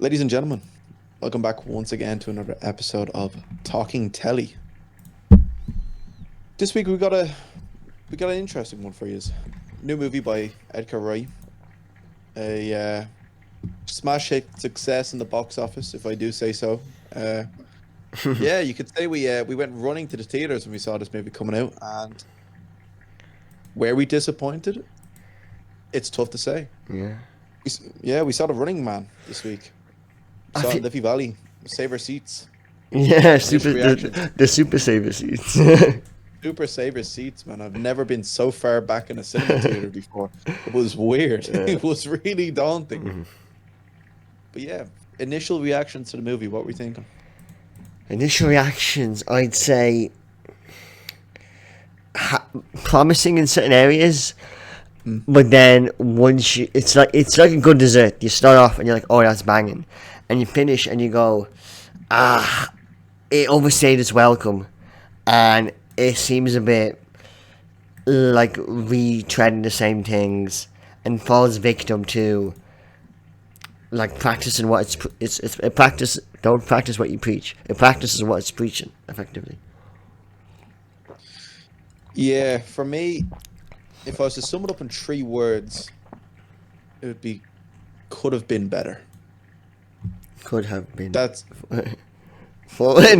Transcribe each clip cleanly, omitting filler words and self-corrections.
Ladies and gentlemen, welcome back once again to another episode of Talking Telly. This week we got an interesting one for you. New movie by Edgar Wright, a smash hit success in the box office, if I do say so. Uh, yeah, you could say we went running to the theaters when we saw this movie coming out, and were we disappointed? It's tough to say. Yeah. We saw the Running Man this week. I Saw it feel, in Liffey Valley. Save our seats. yeah, Initial super reactions. the super saver seats. Super saver seats, man. I've never been so far back in a cinema theater before. It was weird. Yeah. It was really daunting. Mhm. But yeah, initial reactions to the movie. What were we thinking? Initial reactions, I'd say, promising in certain areas, Mm. but then once it's like a good dessert. You start off and you're like, oh, that's banging, and you finish and you go, ah, it overstayed its welcome, and it seems a bit like retreading the same things and falls victim to like practicing what it's a practice. Don't practice what you preach. It practices what it's preaching effectively. Yeah, for me, if I was to sum it up in three words, it would be could have been better. Could have been That's fallen.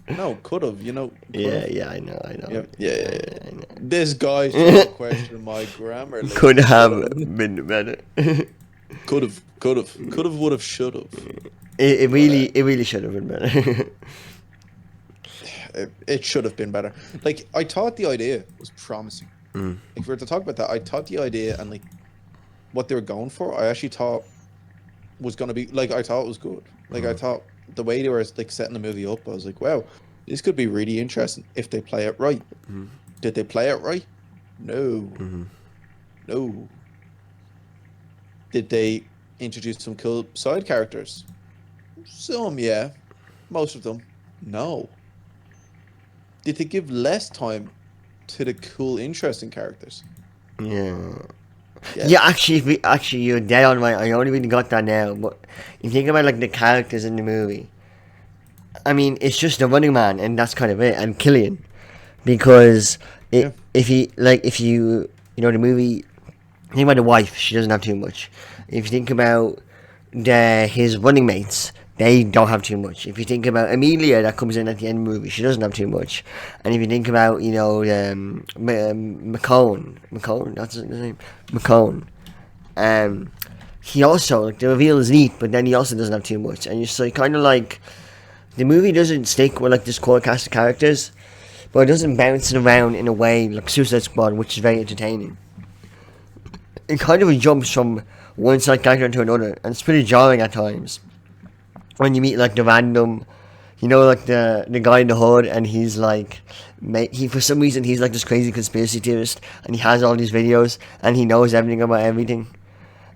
no, could have, could Yeah, have. yeah, I know, I know. Yeah. I know. This guy's trying to question my grammar. Could Ladies and have gentlemen. been better. Could have, would have, should have. But It really should have been better. it should have been better. Like, I thought the idea was promising. Mm. If we were to talk about that, I thought the idea and like what they were going for, I actually thought was gonna be like I thought it was good. Like I thought the way they were like setting the movie up, I was like, wow, this could be really interesting if they play it right. Mm. Did they play it right? No, Mhm. no. Did they introduce some cool side characters? Some, yeah. Most of them, no. Did they give less time to the cool, interesting characters? Yeah. Yeah, Yes. actually, you're dead on right. I only really got that now. But if you think about like the characters in the movie, I mean, it's just the running man, and that's kind of it, and Killian, because Yeah. if you know the movie, think about the wife, she doesn't have too much. If you think about his running mates, they don't have too much. If you think about Amelia, that comes in at the end of the movie, she doesn't have too much. And if you think about McCone, that's his name, McCone. Um, he also like the reveal is neat, but then he also doesn't have too much. And you're so kind of like the movie doesn't stick with like this core cast of characters, but it doesn't bounce it around in a way like Suicide Squad, which is very entertaining. It kind of jumps from one side character to another, and it's pretty jarring at times. When you meet like the random, like the guy in the hood, and he's like, he for some reason he's like this crazy conspiracy theorist, and he has all these videos, and he knows everything about everything,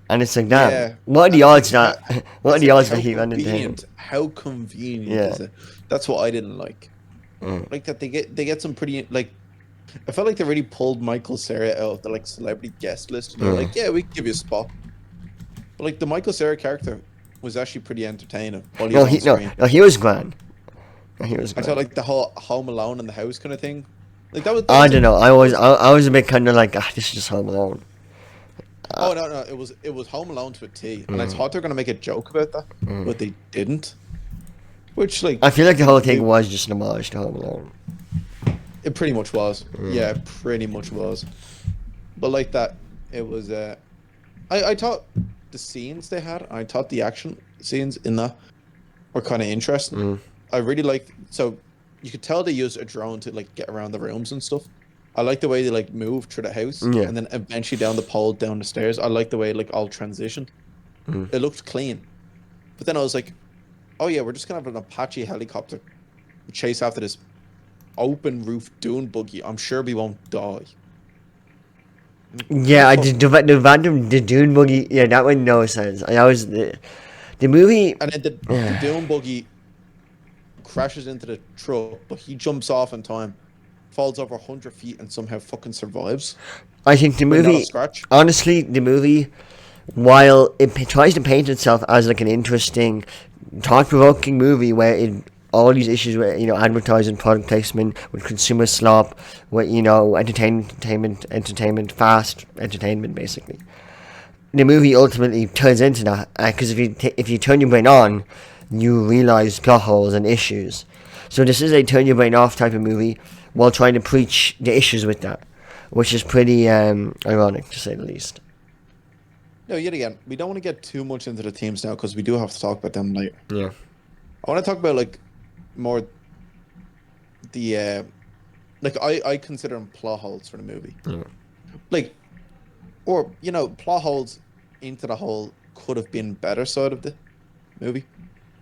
and it's like, damn, Yeah. what are And the it's odds like that, what are it's the like odds that he ran into him? how convenient Yeah. is it? That's what I didn't like. Mm. Like that they get some pretty like I felt like they really pulled Michael Cera out of the like celebrity guest list and they're Mm. like, yeah, we can give you a spot. But like the Michael Cera character was actually pretty entertaining while he No, was on screen. no, he was grand. No, he was I thought grand. like the whole Home Alone in the house kind of thing. Like that I was don't know. that was I was a bit kind of like, this is just Home Alone. oh no, it was Home Alone to a T. And I Mm. thought they were gonna make a joke about that, Mm. but they didn't. Which like I feel like the whole thing it, was just an homage to Home Alone. it pretty much was. Mm. Yeah, it pretty much was. But like that, it was I thought the scenes they had, I thought the action scenes in that were kind of interesting. Mm. I really liked so you could tell they used a drone to like get around the rooms and stuff. I like the way they like moved through the house Yeah. and then eventually down the pole down the stairs. I like the way like all transitioned. Mm. It looked clean. But then I was like, oh yeah, we're just gonna have an Apache helicopter chase after this open roof dune buggy. I'm sure we won't die. Yeah, I did the random the Dune buggy. Yeah, that made no sense. I was the movie. And then the dune buggy crashes into the truck, but he jumps off in time, falls over 100 feet, and somehow fucking survives I think the with not a movie. scratch. Honestly, the movie while it tries to paint itself as like an interesting, thought-provoking movie where all these issues with advertising, product placement, with consumer slop, with entertainment, fast entertainment, basically. The movie ultimately turns into that because if you turn your brain on, you realize plot holes and issues. So this is a turn your brain off type of movie while trying to preach the issues with that, which is pretty ironic to say the least. No, yet again, we don't want to get too much into the themes now because we do have to talk about them later. Yeah. I want to talk about like more the I consider them plot holes for the movie. Yeah. Like, or plot holes into the whole could have been better side of the movie.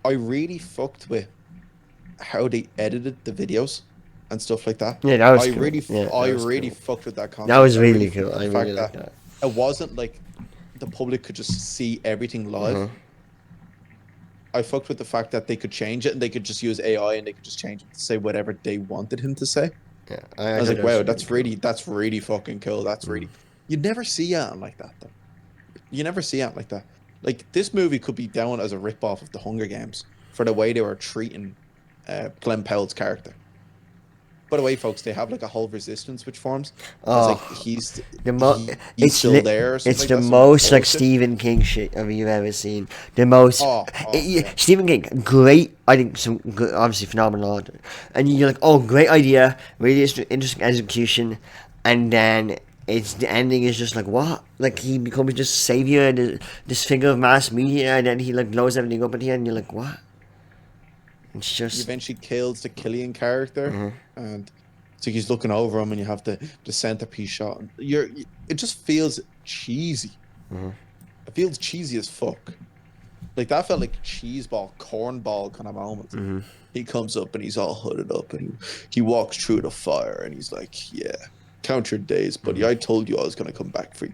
I really fucked with how they edited the videos and stuff like that. Yeah, that was I cool. really Yeah, I that was really cool. fucked with that concept. That was I really fucked cool. with I the really fact like that. it wasn't like the public could just see everything live. Uh-huh. I fucked with the fact that they could change it and they could just use AI and they could just change it to say whatever they wanted him to say. Yeah, I was thought like, that was wow, that's really fucking cool. That's Mm. really you never see it like that though. You never see it like that. Like this movie could be down as a rip-off of the Hunger Games for the way they were treating Glenn Powell's character. By the way, folks, they have like a whole resistance which forms. It's like Oh, he's it's still there or something it's like the that. Some most like bullshit. Stephen King shit have you ever seen. The most Yeah. Stephen King, great. I think some good, obviously phenomenal author. And you're like, oh, great idea, really interesting execution, and then the ending is just like what? Like he becomes just savior and this figure of mass media, and then he like blows everything up at the end. And you're like, what? It's He just eventually kills the Killian character, Mhm. and so he's looking over him, and you have the centerpiece shot. And it just feels cheesy. Mhm. It feels cheesy as fuck. Like that felt like cheeseball, cornball kind of moment. Mhm. He comes up and he's all hooded up, and he walks through the fire, and he's like, "Yeah, count your days, buddy. I told you I was gonna come back for you."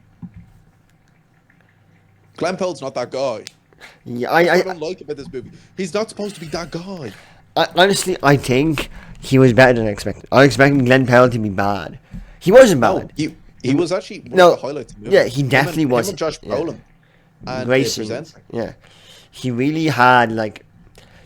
Glenn Powell's not that guy. Yeah, That's what I don't like about this movie. He's not supposed to be that guy. Honestly, I think he was better than I expected. I expected Glenn Powell to be bad. He wasn't No, bad. he was actually one No, of the highlights of the movie. yeah, he definitely him was. and Josh Yeah. Brolin and Great the scenes. presenter. Yeah, he really had like,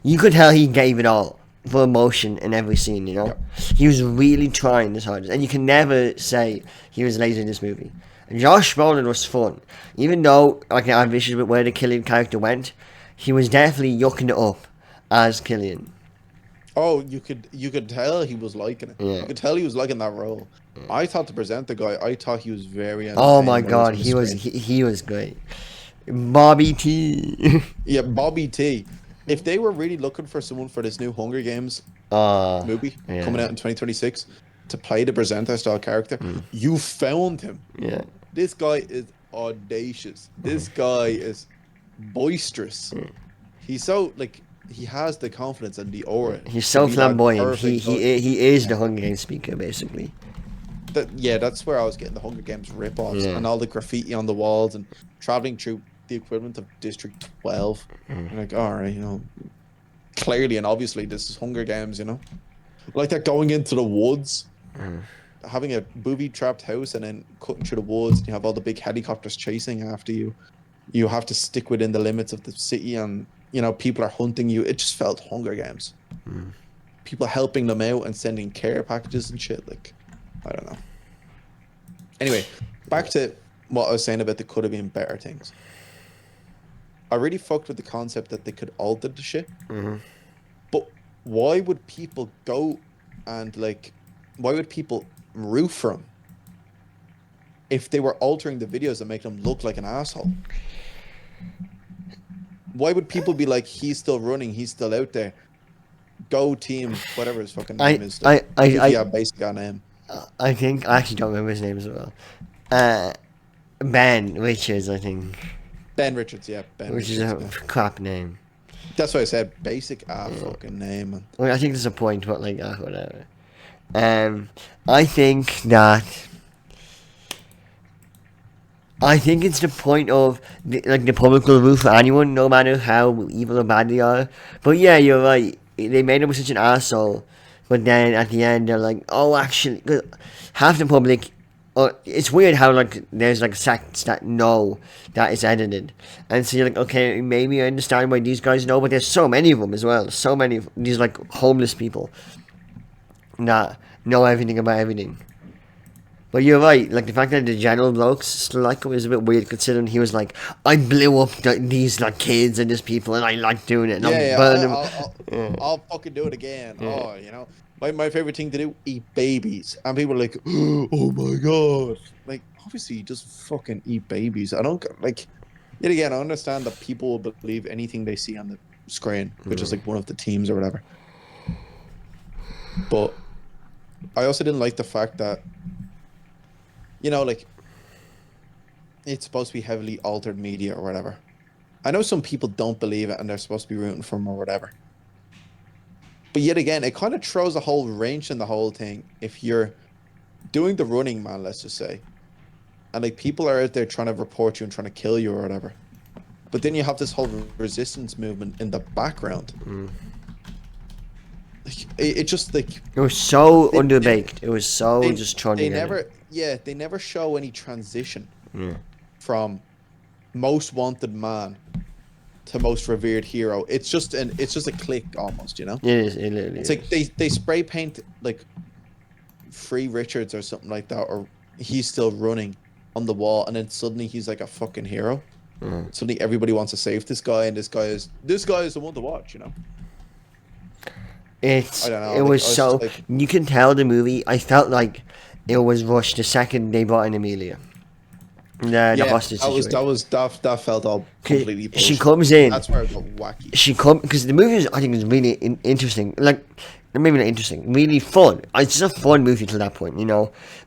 you could tell he gave it all for emotion in every scene. Yep. He was really trying his hardest, and you can never say he was lazy in this movie. And Josh Brolin was fun, even though like I have issues with where the Killian character went. He was definitely yucking it up as Killian. Oh, you could tell he was liking it. Yeah. You could tell he was liking that role. I thought the presenter guy, I thought he was very Oh my entertaining god, on the he was screen. he was great. Bobby T. Yeah, Bobby T. If they were really looking for someone for this new Hunger Games movie yeah. coming out in 2026 to play the presenter style character, you found him. Yeah. This guy is audacious. This guy is boisterous. He's so like he has the confidence and the aura. He's to so be that flamboyant. He perfect he is the Hunger Games speaker basically. that's where I was getting the Hunger Games rip-offs Yeah. and all the graffiti on the walls and traveling through the equivalent of District 12. You're like, all right, clearly and obviously this is Hunger Games, like that going into the woods, having a booby-trapped house and then cutting through the woods. And you have all the big helicopters chasing after you. You have to stick within the limits of the city, and people are hunting you. It just felt Hunger Games. People helping them out and sending care packages and shit. Like, I don't know. Anyway, back to what I was saying about there could have been better things. I really fucked with the concept that they could alter the shit. But why would people go and why would people root for him if they were altering the videos and make them look like an asshole? Why would people be like, he's still running, he's still out there, go team, whatever his fucking name is? Basic name. I think I actually don't remember his name as well. Ben Richards, I think. Ben Richards, yeah, Ben Which Richards. is a crap name. That's why I said basic fucking name. Man. Well, I think there's a point, but like whatever. I think that. I think it's the point of the public will root for anyone, no matter how evil or bad they are. But yeah, you're right. They made him such an asshole, but then at the end they're like, oh, actually, half the public it's weird how like there's like sects that know that it's edited, and so you're like, okay, maybe I understand why these guys know, but there's so many of them as well. So many of these like homeless people that know everything about everything. But you're right, like the fact that the general blokes still like it was a bit weird considering he was like, I blew up these like kids and these people and I like doing it and Yeah, I'm yeah. burning them. I'll fucking do it again. Yeah. Oh, my favorite thing to do, eat babies, and people are like, oh my god. Like, obviously, you just fucking eat babies. I don't like. Yet again, I understand that people will believe anything they see on the screen, which is like one of the teams or whatever. But I also didn't like the fact that, like it's supposed to be heavily altered media or whatever. I know some people don't believe it and they're supposed to be rooting for him or whatever. But yet again, it kind of throws a whole wrench in the whole thing. If you're doing the running man, let's just say, and like people are out there trying to report you and trying to kill you or whatever. But then you have this whole resistance movement in the background. Like, it just like It was so underbaked. It was so just trying to get it. they never show any transition Yeah. from most wanted man to most revered hero. It's just a click almost, It is. It literally It's is. like they spray paint like Free Richards or something like that, or he's still running on the wall, and then suddenly he's like a fucking hero. Suddenly everybody wants to save this guy, and this guy is the one to watch. It's I don't know. it like, was I so just like, you can tell the movie. I felt like it was rushed the second they brought in Amelia. The hostage situation. that felt all completely She bullshit. comes in. That's where it got wacky. Because the movie is, I think, is really interesting. Like, maybe not interesting, really fun. It's just a fun movie till that point.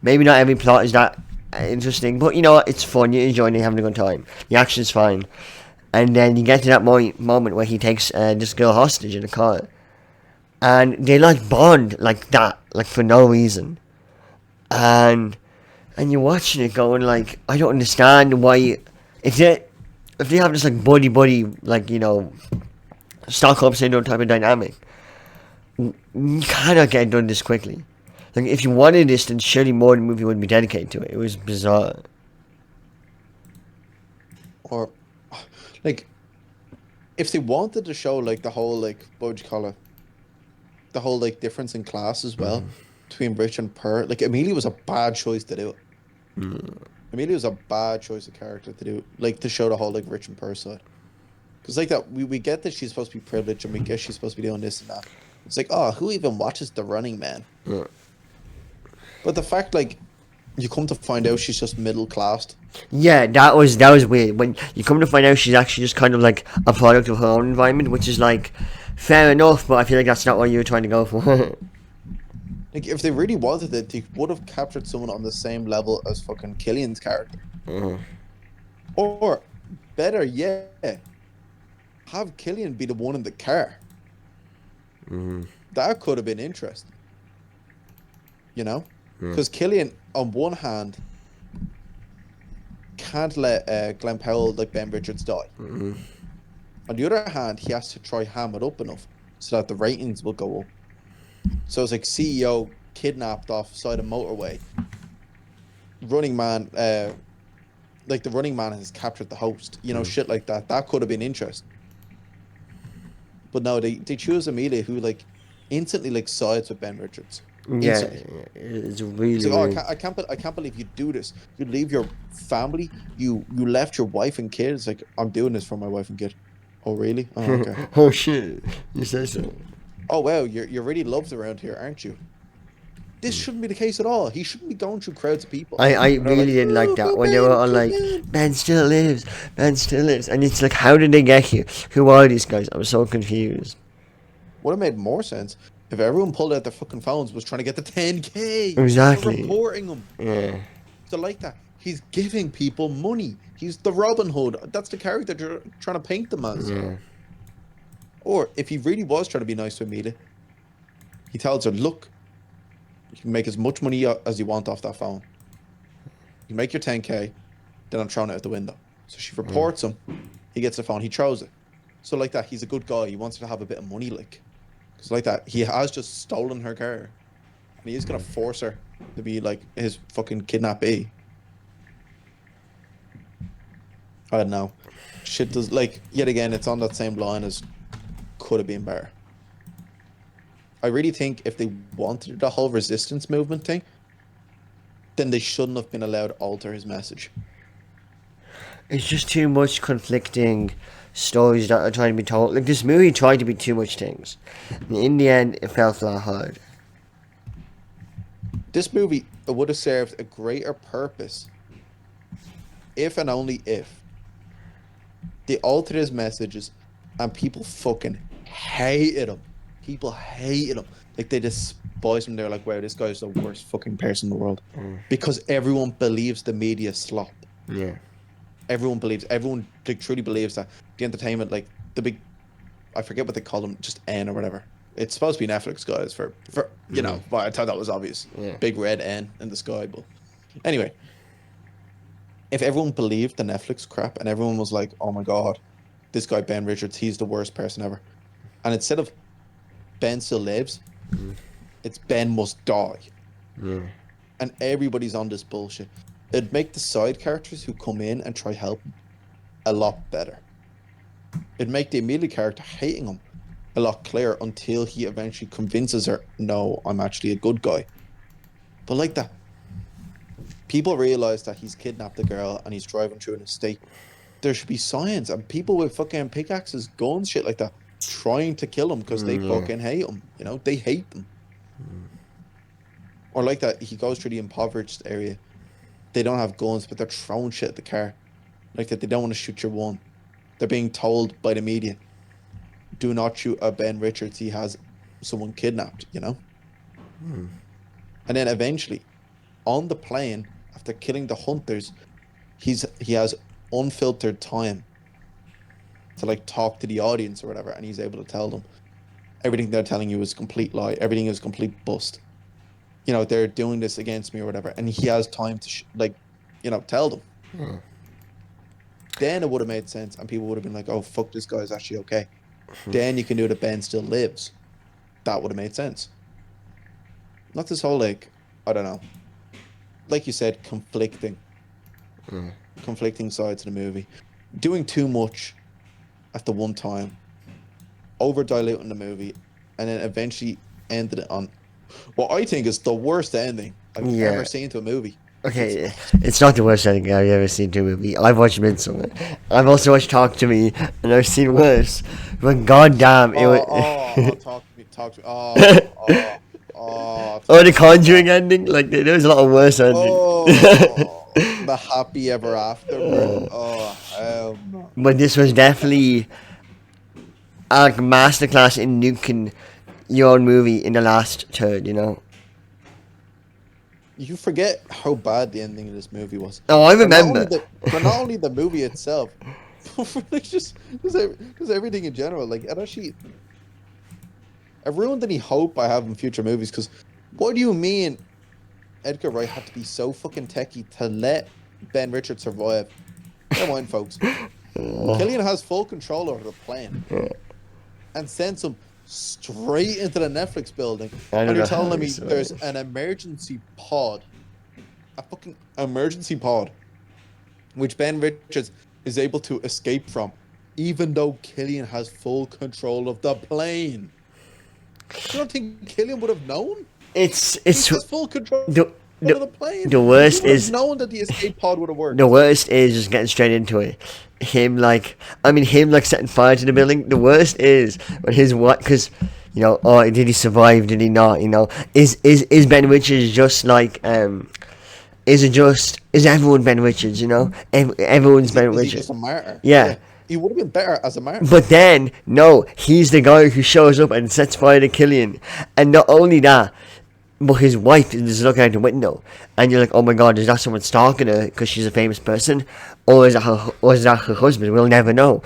Maybe not every plot is that interesting, but it's fun. You're enjoying it, you're having a good time. The action's fine, and then you get to that moment where he takes this girl hostage in a car, and they like bond like that, like for no reason, and you're watching it going like, I don't understand why. If they have this like buddy like Stockholm syndrome type of dynamic, you cannot get it done this quickly. Like if you wanted this, then surely more of the movie would be dedicated to it. It was bizarre. Or like if they wanted to show like the whole like what would you call it? The whole like difference in class as well between rich and poor. Like Amelia was a bad choice to do it. Amelia was a bad choice of character to do, like to show the whole like rich and poor side. Because like that, we get that she's supposed to be privileged and we guess she's supposed to be doing this and that. It's like, oh, who even watches The Running Man? Yeah. But the fact, like, you come to find out she's just middle classed. Yeah, that was weird. When you come to find out she's actually just kind of like a product of her own environment, which is like fair enough, but I feel like that's not what you were trying to go for. Like, if they really wanted it, they would have captured someone on the same level as fucking Killian's character. Or, better yet, have Killian be the one in the car. That could have been interesting. Because Killian, on one hand, can't let Glenn Powell, like Ben Richards, die. On the other hand, he has to try ham it up enough so that the ratings will go up. So it's like CEO kidnapped off side of motorway. Running man, like the running man has captured the host. Shit like that. That could have been interesting. But no, they choose Amelia, who like instantly like sides with Ben Richards. Yeah, it's really. It's like, I can't believe you do this. You leave your family. You left your wife and kids. Like, I'm doing this for my wife and kid. Oh really? Oh okay. Oh shit! You say so. Oh wow, you're really loved around here, aren't you? This shouldn't be the case at all. He shouldn't be going through crowds of people. I really didn't like that when they were all like, Ben still lives, and it's like, how did they get here? Who are these guys? I was so confused. Would have made more sense if everyone pulled out their fucking phones, was trying to get the 10K. Exactly. They're reporting them. Yeah. So like that, he's giving people money. He's the Robin Hood. That's the character they're trying to paint them as. Yeah. Or if he really was trying to be nice to Amelia, he tells her, look, you can make as much money as you want off that phone. You make your 10K, then I'm throwing it out the window. So she reports him. He gets the phone. He throws it. So like that, he's a good guy. He wants her to have a bit of money, like. Because like that, he has just stolen her car. And he is going to force her to be like his fucking kidnappee. I don't know. Shit does like yet again. It's on that same line as could have been better. I really think if they wanted the whole resistance movement thing, then they shouldn't have been allowed to alter his message. It's just too much conflicting stories that are trying to be told. Like, this movie tried to be too much things. And in the end, it fell flat hard. This movie would have served a greater purpose if and only if they altered his messages and people fucking hated him. People hated him. Like, they despised him. They're like, wow, this guy's the worst fucking person in the world. Because everyone believes the media slop. Yeah. Everyone like truly believes that the entertainment, like the big, I forget what they call them, just N or whatever. It's supposed to be Netflix, guys, for you know, but I thought that was obvious. Yeah. Big red N in the sky. But anyway, if everyone believed the Netflix crap and everyone was like, oh my God, this guy, Ben Richards, he's the worst person ever. And instead of Ben still lives, it's Ben must die. Yeah. And everybody's on this bullshit. It'd make the side characters who come in and try help him a lot better. It'd make the Amelia character hating him a lot clearer until he eventually convinces her, no, I'm actually a good guy. But like that, people realize that he's kidnapped the girl and he's driving through an estate. There should be signs and people with fucking pickaxes, guns, shit like that, trying to kill him because they fucking hate him. You know, they hate them. Or like that, he goes through the impoverished area. They don't have guns, but they're throwing shit at the car. Like that, they don't want to shoot your one. They're being told by the media, do not shoot at Ben Richards. He has someone kidnapped, you know? And then eventually, on the plane, after killing the hunters, he has unfiltered time to like talk to the audience or whatever, and he's able to tell them everything they're telling you is a complete lie. Everything is complete bust. You know, they're doing this against me or whatever, and he has time to tell them. Then it would have made sense, and people would have been like, "Oh fuck, this guy's actually okay." Then you can do that. Ben still lives. That would have made sense. Not this whole like, I don't know, like you said, conflicting sides of the movie, doing too much at the one time, over diluting the movie, and then eventually ended it on what I think is the worst ending I've ever seen to a movie. Okay, it's not the worst ending I've ever seen to a movie. I've watched Midsommar. I've also watched Talk to Me, and I've seen worse. But goddamn, it was. Talk to me. The Conjuring ending. Like there was a lot of worse endings. The happy ever after. Oh hell no. But this was definitely a masterclass in nuking your own movie in the last third. You know. You forget how bad the ending of this movie was. Oh, I remember. But not only the movie itself, but just everything in general. Like, it actually, I've ruined any hope I have in future movies. Because what do you mean Edgar Wright had to be so fucking techie to let Ben Richards survive? Never mind, folks. Killian has full control over the plane and sends him straight into the Netflix building, and you're telling me there's an emergency pod, a fucking emergency pod, which Ben Richards is able to escape from, even though Killian has full control of the plane. You don't think Killian would have known? It's he has full control over the plane. The worst is knowing that the escape pod would have worked. The worst is just getting straight into it. Him setting fire to the building. The worst is when his wife, because did he survive? Did he not? Is Ben Richards just like is everyone Ben Richards? Everyone's Ben Richards. Is he just a martyr? Yeah. He would have been better as a martyr. But then no, he's the guy who shows up and sets fire to Killian, and not only that, but his wife is just looking out the window, and you're like, oh my God, is that someone stalking her because she's a famous person, or is that her husband? We'll never know.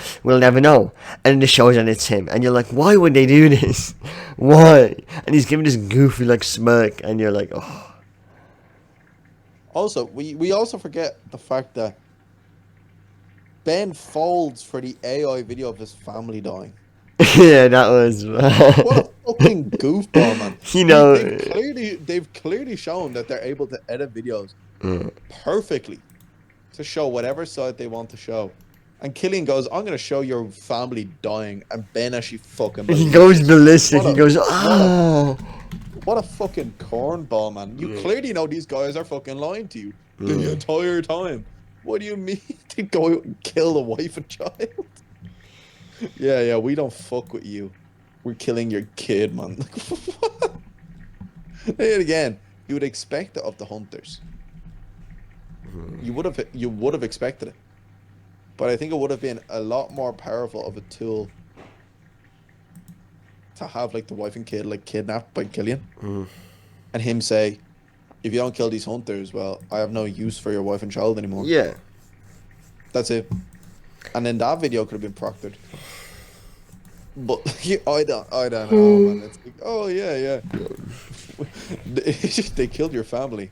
And it shows that it's him, and you're like, why would they do this? Why? And he's giving this goofy like smirk, and you're like, oh. Also, we also forget the fact that Ben folds for the AI video of his family dying. Yeah, that was. fucking goofball, man. You know, They've clearly shown that they're able to edit videos perfectly to show whatever side they want to show. And Killian goes, "I'm gonna show your family dying," and Ben actually fucking he believes goes this. ballistic. What He a goes, what a ah. what a fucking cornball, man. You clearly know these guys are fucking lying to you the entire time. What do you mean to go out and kill the wife and child? Yeah, we don't fuck with you. We're killing your kid, man. Like, what? And again, you would expect it of the hunters. You would have expected it. But I think it would have been a lot more powerful of a tool to have like the wife and kid like kidnapped by Killian. And him say, if you don't kill these hunters, well, I have no use for your wife and child anymore. Yeah. That's it. And then that video could have been proctored. But I don't know, man. It's like, oh yeah. They killed your family.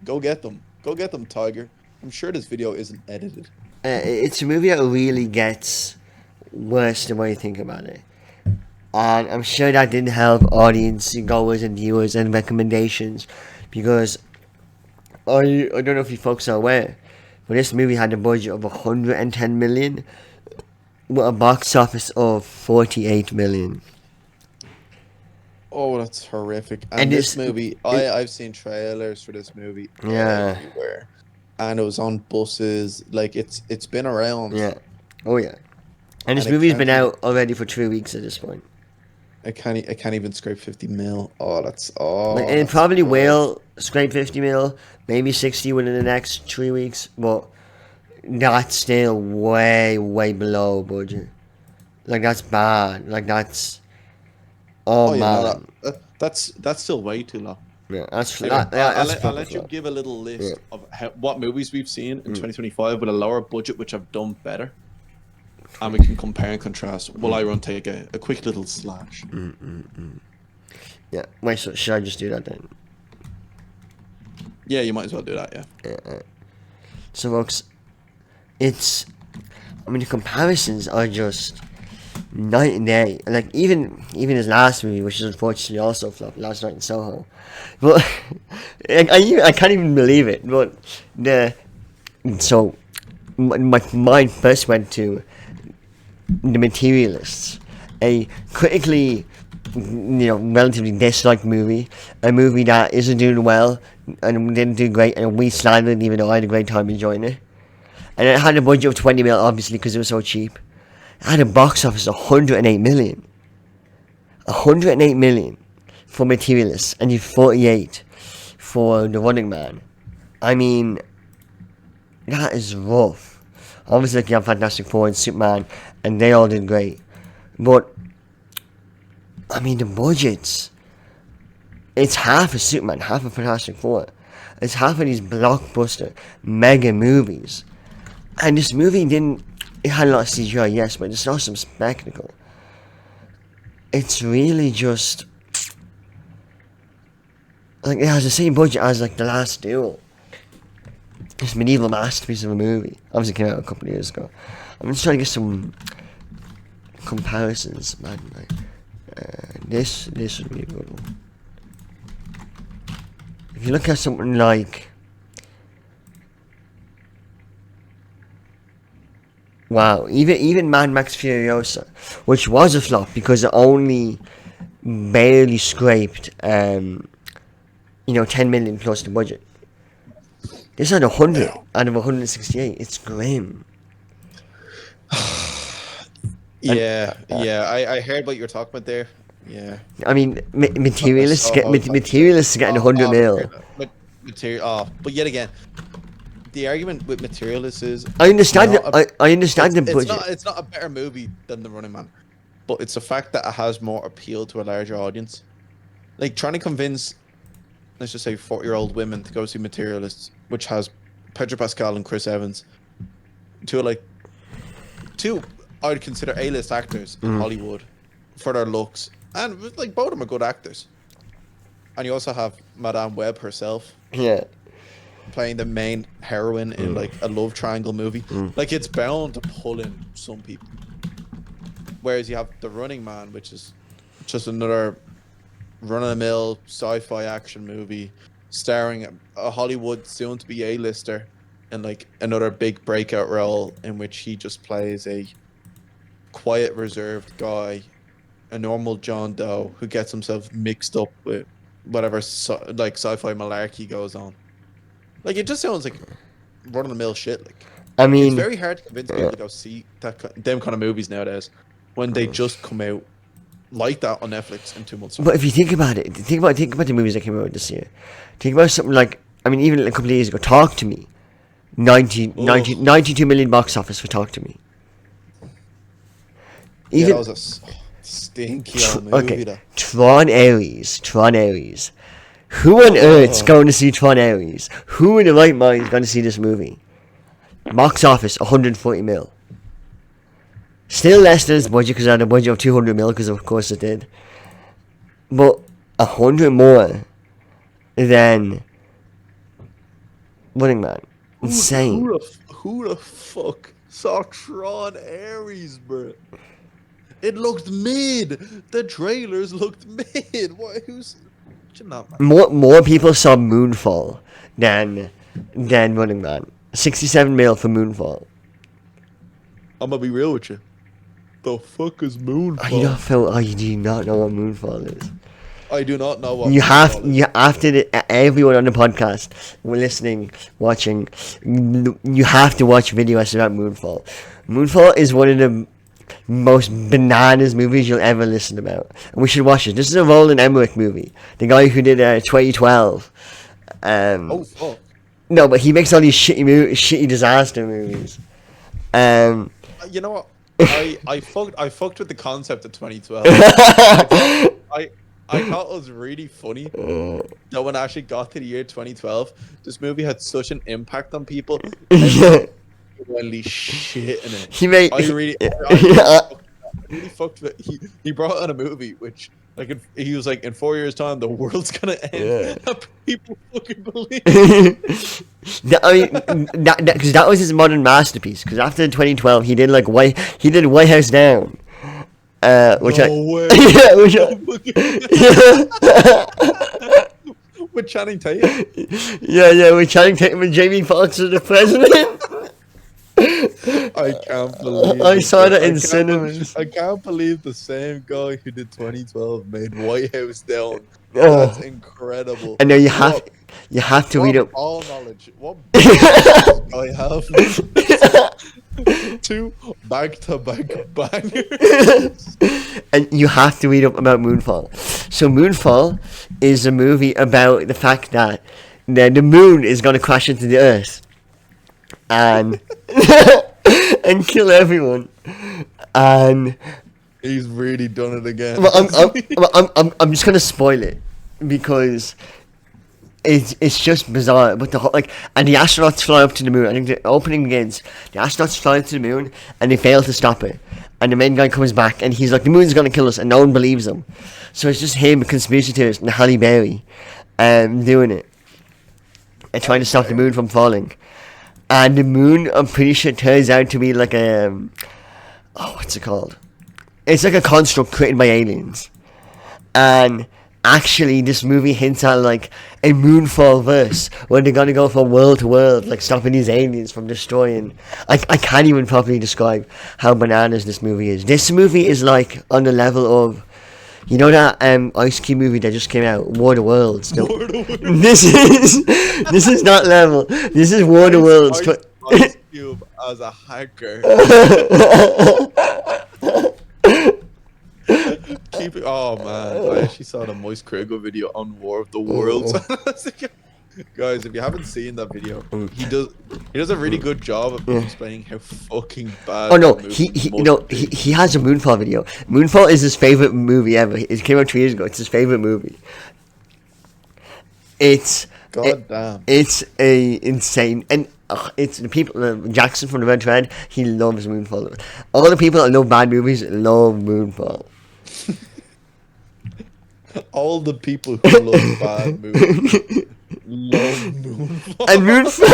Go get them. Go get them, Tiger. I'm sure this video isn't edited. It's a movie that really gets worse the more you think about it. And I'm sure that didn't help audience goers and viewers and recommendations, because I don't know if you folks are aware, but this movie had a budget of 110 million with a box office of 48 million. Oh, that's horrific. And this movie, I've seen trailers for this movie everywhere. And it was on buses. Like, it's been around. Yeah. Oh, yeah. And this movie's been out already for 3 weeks at this point. I can't even scrape 50 mil. Oh, and it probably will scrape 50 mil, maybe 60 within the next 3 weeks, but that's still way below budget. Like, that's bad. Like, that's man. No, that's still way too low. Yeah, that's I'll let you give a little list of what movies we've seen in 2025 with a lower budget which have done better. And we can compare and contrast. Will I take a quick little slash? Yeah. Wait, so should I just do that then? Yeah, you might as well do that, yeah. So, folks, the comparisons are just night and day. Like, even his last movie, which is unfortunately also flopped, Last Night in Soho. But, I can't even believe it. But, my mind first went to The Materialists, a critically, relatively disliked movie, a movie that isn't doing well and didn't do great, and we slandered even though I had a great time enjoying it. And it had a budget of 20 mil, obviously, because it was so cheap. It had a box office of 108 million. 108 million for Materialists, and you 48 for The Running Man. I mean, that is rough. Obviously, like, you have Fantastic Four and Superman, and they all did great. But, I mean, the budgets, it's half of Superman, half of Fantastic Four. It's half of these blockbuster, mega movies. And this movie it had a lot of CGI, yes, but it's not some spectacle. It's really just, like, it has the same budget as, like, The Last Duel. This medieval masterpiece of a movie. Obviously came out a couple of years ago. I'm just trying to get some comparisons, man. Like, this would be a good one. If you look at something like, wow, even Mad Max Furiosa, which was a flop because it only barely scraped, 10 million plus the budget. This had 100 out of 168. It's grim. I heard what you were talking about there. Yeah. I mean, Materialists getting 100 mil. But yet again, the argument with Materialists is I understand the budget. It's not a better movie than The Running Man, but it's the fact that it has more appeal to a larger audience. Like, trying to convince, let's just say, 40-year-old women to go see Materialists, which has Pedro Pascal and Chris Evans, two I would consider A-list actors in Hollywood for their looks, and like both of them are good actors. And you also have Madame Web herself, playing the main heroine in like a love triangle movie. Like, it's bound to pull in some people. Whereas you have The Running Man, which is just another run-of-the-mill sci-fi action movie starring a Hollywood soon-to-be A-lister and like another big breakout role in which he just plays a quiet, reserved guy, a normal John Doe who gets himself mixed up with whatever like sci-fi malarkey goes on. Like it just sounds like run-of-the-mill shit. Like I it's mean, very hard to convince people to go see them kind of movies nowadays when they just come out like that on Netflix in 2 months. but if you think about it, think about the movies that came out this year. Think about something like, I mean, even a couple of years ago, Talk to Me. 92 million box office for Talk to Me. Yeah, Even that was a stinky old movie. okay, Tron Ares. Who on earth's going to see Tron Ares? Who in the right mind is going to see this movie? Box office 140 mil. Still less than its budget because it had a budget of 200 mil because of course it did. But 100 more than Running Man. Insane. Who the fuck saw Tron Ares, bro? It looked mid. The trailers looked mid. What? Who's? Not, man. More people saw Moonfall than Running Man. 67 mil for Moonfall. I'm gonna be real with you. The fuck is Moonfall? You do not know what Moonfall is. I do not know what you have is. to everyone on the podcast, listening, watching, you have to watch videos about Moonfall. Moonfall is one of the most bananas movies you'll ever listen about, and we should watch it. This is a Roland Emmerich movie, the guy who did 2012. Oh fuck! No, but he makes all these shitty disaster movies. You know what? I fucked with the concept of 2012. I thought it was really funny that when I actually got to the year 2012, this movie had such an impact on people. Really shit in it. I really fucked with it. He brought on a movie which like he was like in 4 years time the world's gonna end. Yeah. People fucking believe. I mean, because that was his modern masterpiece. Because after 2012, he did White House Down. Which with Channing Tatum. Yeah, with Channing Tatum and Jamie Foxx as the president. I can't believe I saw that in cinemas. I can't believe the same guy who did 2012 made White House Down. That's incredible. I know you have to read up all knowledge. What I have 2 back-to-back bangers. And you have to read up about Moonfall. So Moonfall is a movie about the fact that the moon is going to crash into the earth and and kill everyone. And he's really done it again. I'm just gonna spoil it because it's just bizarre. But and the astronauts fly up to the moon. I think the opening begins. The astronauts fly up to the moon and they fail to stop it. And the main guy comes back and he's like, the moon's gonna kill us, and no one believes him. So it's just him, a conspiracy theorist, and Halle Berry, doing it and trying to stop the moon from falling. And the moon, I'm pretty sure, turns out to be like what's it called? It's like a construct created by aliens. And actually, this movie hints at like a Moonfall verse where they're gonna go from world to world, like stopping these aliens from destroying. I can't even properly describe how bananas this movie is. This movie is like on the level of, you know that Ice Cube movie that just came out, War of the Worlds. War of the Worlds. This is not level. This is War of the Worlds. Ice Cube as a hacker. Oh man, I actually saw the Moist Krieger video on War of the Worlds. Guys, if you haven't seen that video, he does a really good job of explaining how fucking bad. Oh no, he has a Moonfall video. Moonfall is his favorite movie ever. It came out 2 years ago. It's his favorite movie. It's goddamn. It's a insane, and it's the people. Jackson from the Red Thread, he loves Moonfall. All the people that love bad movies love Moonfall. All the people who love bad movies love Moonfall. And Moonfall.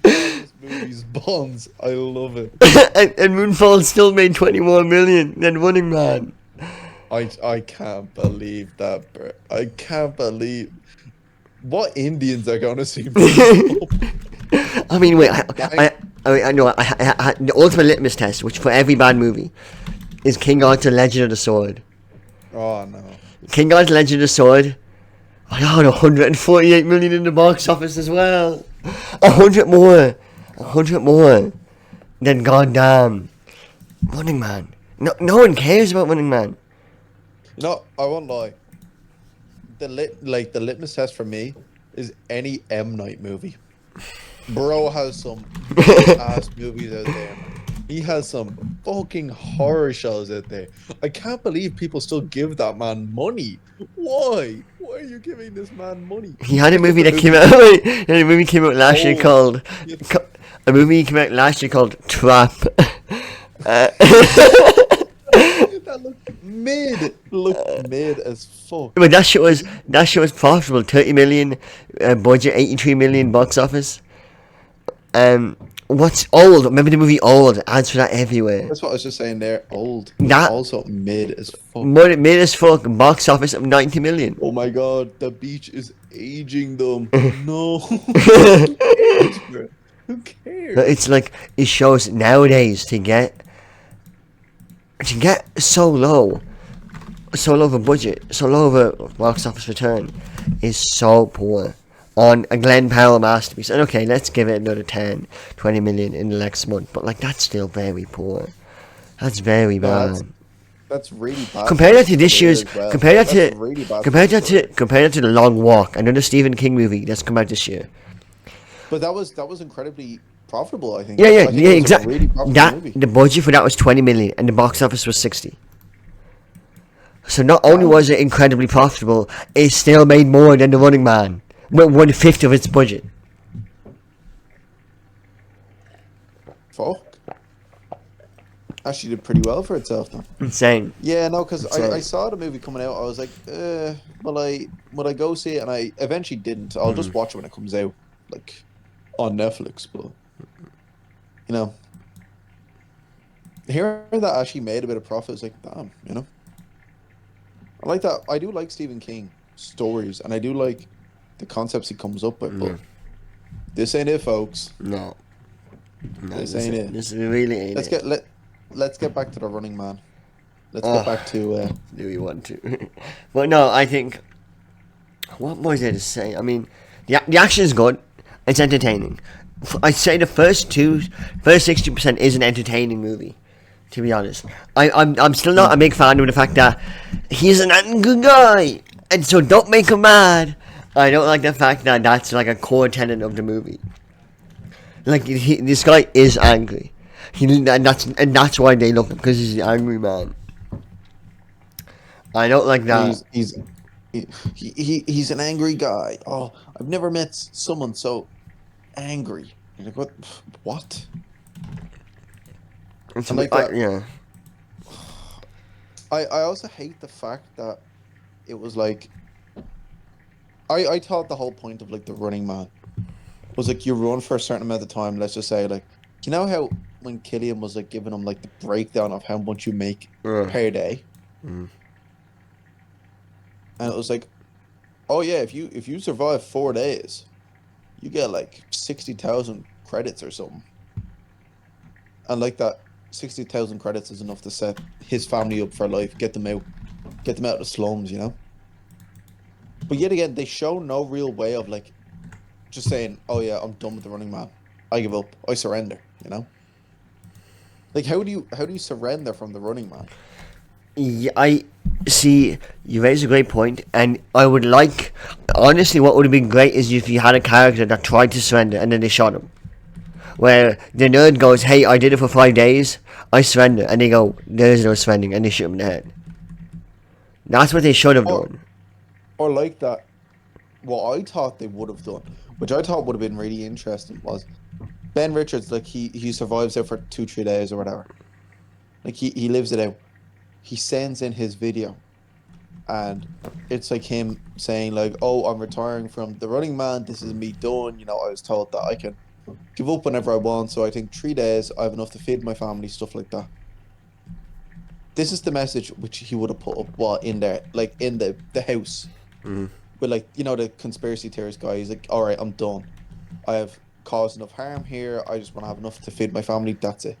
This movie's bombs. I love it. and Moonfall still made 20 more million than Running Man. I can't believe that, bro. I can't believe what Indians are gonna see Moonfall. I mean, wait, Bang. I know. The ultimate litmus test, which for every bad movie, is King Arthur: Legend of the Sword. Oh no. King Arthur: Legend of the Sword. I got 148 million in the box office as well. 100 more. 100 more. Then goddamn Running Man. No one cares about Running Man. You know, I won't lie. The litmus test for me is any M Night movie. Bro has some good ass movies out there, man. He has some fucking horror shows out there. I can't believe people still give that man money. Why? Why are you giving this man money? He had a Look at movie the that came movie out. He had a movie came out last year Old. called. Yeah. A movie came out last year called Trap. Uh, That looked mid as fuck. but that shit was profitable. 30 million budget, 83 million box office. What's Old? Remember the movie Old? Ads for that everywhere. That's what I was just saying there. Old. That Also mid as fuck. made as fuck box office of 90 million. Oh my god, the beach is aging them. No. Who cares, bro? Who cares? It's like it shows nowadays to get so low of a budget, so low of a box office return is so poor on a Glenn Powell masterpiece. And okay, let's give it another 10, 20 million in the next month, but like that's still very poor. That's very bad. That's really bad. Compare that to this year's. As well. Compare that That's to. really bad Compare for that to. Compare that to The Long Walk, another Stephen King movie that's come out this year. But that was incredibly profitable, I think. Yeah, I think it was a exactly. really profitable That movie. the budget for that was 20 million, and the box office was 60. So not only was it incredibly profitable, it still made more than The Running Man, with 1/5 of its budget. Fuck. Actually did pretty well for itself, though. Insane. Yeah, no, because Insane. I saw the movie coming out. I was like, will I go see it? And I eventually didn't. I'll just watch it when it comes out, like on Netflix. But you know, hearing that actually made a bit of profit is like, damn, you know. I like that. I do like Stephen King stories, and I do like the concepts he comes up with. But this ain't it, folks. No. This ain't it. This really ain't it. Let's get back to the Running Man. Let's get back to. Do we want to? But no, I think. What was there to say? I mean, the action is good. It's entertaining. I'd say the first 60% is an entertaining movie. To be honest, I'm still not a big fan of the fact that he's an angry guy, and so don't make him mad. I don't like the fact that that's like a core tenet of the movie. Like this guy is angry. And that's why they love him, because he's the angry man. I don't like that. He's an angry guy. Oh, I've never met someone so angry. You're like, what? It's I like that. Yeah. I also hate the fact that it was like I thought the whole point of like the Running Man was like you run for a certain amount of time. Let's just say like, you know how when Killian was like giving him like the breakdown of how much you make per day, and it was like, oh yeah, if you survive 4 days, you get like 60,000 credits or something, and like that 60,000 credits is enough to set his family up for life, get them out of the slums, you know. But yet again, they show no real way of like just saying, oh yeah, I'm done with the Running Man, I give up, I surrender, you know. Like how do you surrender from the Running Man? Yeah, I see. You raise a great point, and I would like, honestly, what would have been great is if you had a character that tried to surrender and then they shot him. Where the nerd goes, hey, I did it for 5 days, I surrender, and they go, there's no surrendering, and they shoot him in the head. That's what they should have done. Or like that, what I thought they would have done, which I thought would have been really interesting, was Ben Richards, like he survives there for 2-3 days or whatever. Like he lives it out. He sends in his video, and it's like him saying like, oh, I'm retiring from the Running Man, this is me done, you know, I was told that I can give up whenever I want, so I think 3 days I have enough to feed my family, stuff like that. this is the message which he would have put up in there, like in the house. With like, you know, the conspiracy theorist guy, he's like, all right, I'm done. I have caused enough harm here. I just want to have enough to feed my family. That's it.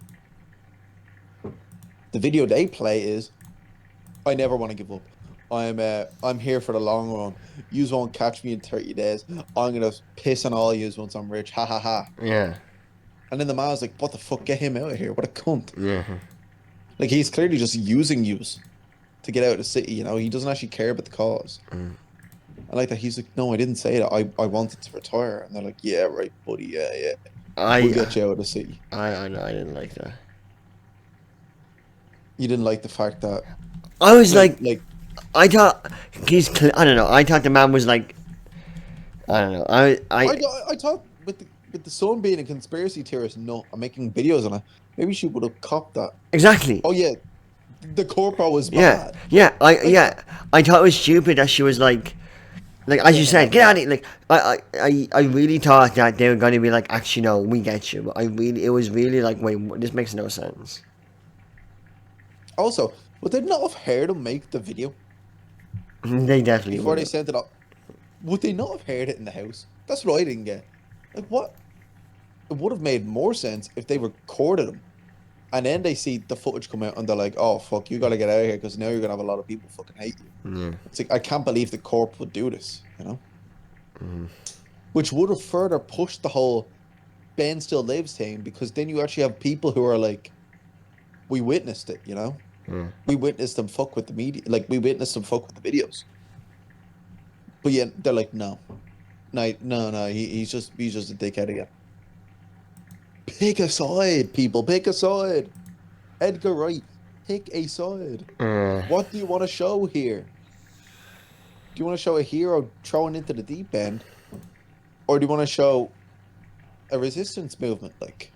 The video they play is, I never want to give up. I'm here for the long run. Yous won't catch me in 30 days. I'm gonna piss on all yous once I'm rich. Ha ha ha. Yeah. And then the man's like, what the fuck? Get him out of here. What a cunt. Yeah. Like, he's clearly just using yous to get out of the city, you know? He doesn't actually care about the cause. I like that he's like, no, I didn't say that. I wanted to retire. And they're like, yeah, right, buddy. Yeah, yeah. We'll get you out of the city. I know, I didn't like that. You didn't like the fact that... I was like, I I thought I don't know. I thought the man was like, I don't know. I thought with the son being a conspiracy theorist, no, I'm making videos on it. Maybe she would have copped that. Exactly. Oh yeah, the corpo was Yeah, bad. yeah. I thought it was stupid that she was like as you said, get out of here. Like I really thought that they were going to be like, actually no, we get you. But it was really like, wait, this makes no sense. Also, would they not have heard him make the video They definitely before would. they sent it up? Would they not have heard it in the house? That's what I didn't get. Like, what? It would have made more sense if they recorded him, and then they see the footage come out, and they're like, "Oh fuck, you gotta get out of here because now you're gonna have a lot of people fucking hate you." Yeah. It's like, I can't believe the corp would do this, you know? Which would have further pushed the whole Ben still lives thing, because then you actually have people who are like, we witnessed it, you know? We witnessed them fuck with the media. Like, we witnessed them fuck with the videos. But yeah, they're like, no, he's just a dickhead again. Pick a side, people. Pick a side. Edgar Wright, pick a side. What do you want to show here? Do you want to show a hero thrown into the deep end, or do you want to show a resistance movement? Like,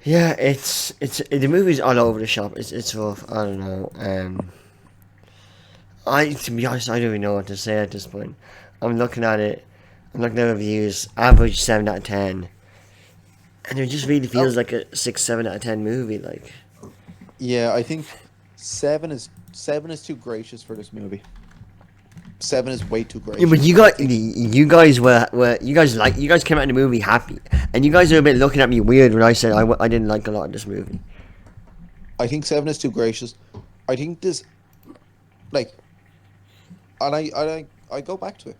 Yeah, it's the movie's all over the shop. It's rough. I don't know. To be honest, I don't even know what to say at this point. I'm looking at it. I'm looking at reviews. Average 7 out of 10, and it just really feels like a 6, 7 out of 10 movie. Like, yeah, I think 7 is too gracious for this movie. 7 is way too gracious. yeah, but you guys came out of the movie happy, and you guys are a bit looking at me weird when I said I didn't like a lot of this movie. I think 7 is too gracious. I think this, like, and I go back to it.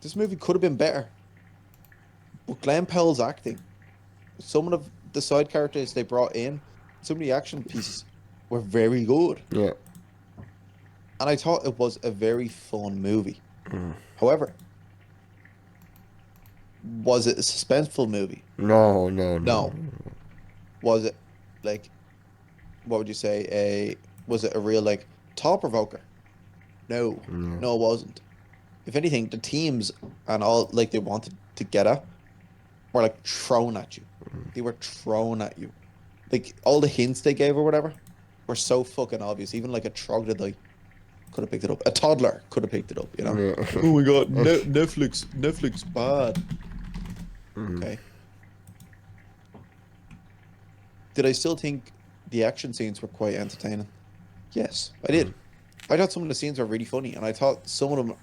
This movie could have been better. But Glenn Powell's acting, some of the side characters they brought in, some of the action pieces were very good. Yeah. And I thought it was a very fun movie. However, was it a suspenseful movie? No. Was it, like, what would you say, was it a real, like, thought provoker? No, it wasn't. If anything, the teams and all, like, they wanted to get at were, like, thrown at you. They were thrown at you. Like, all the hints they gave or whatever were so fucking obvious. Even, like, a troglodyte could have picked it up. A toddler could have picked it up, you know? Yeah. Oh my god, Netflix bad. Okay. Did I still think the action scenes were quite entertaining? Yes, I did. I thought some of the scenes were really funny, and I thought some of them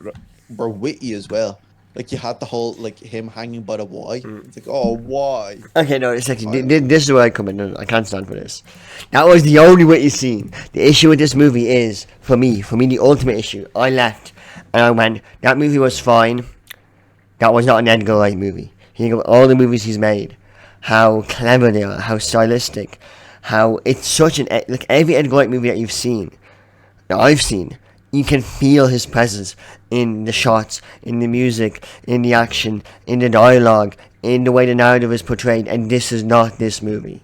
were witty as well. Like, you had the whole, like, him hanging by the Y. It's like, oh, why? Okay, no, it's actually, this is where I come in. No, I can't stand for this. That was the only witty scene. The issue with this movie is, for me, the ultimate issue. I left, and I went, that movie was fine. That was not an Edgar Wright movie. Think of all the movies he's made, how clever they are, how stylistic, how it's such an, like, every Edgar Wright movie that you've seen, that I've seen, you can feel his presence in the shots, in the music, in the action, in the dialogue, in the way the narrative is portrayed, and this is not this movie.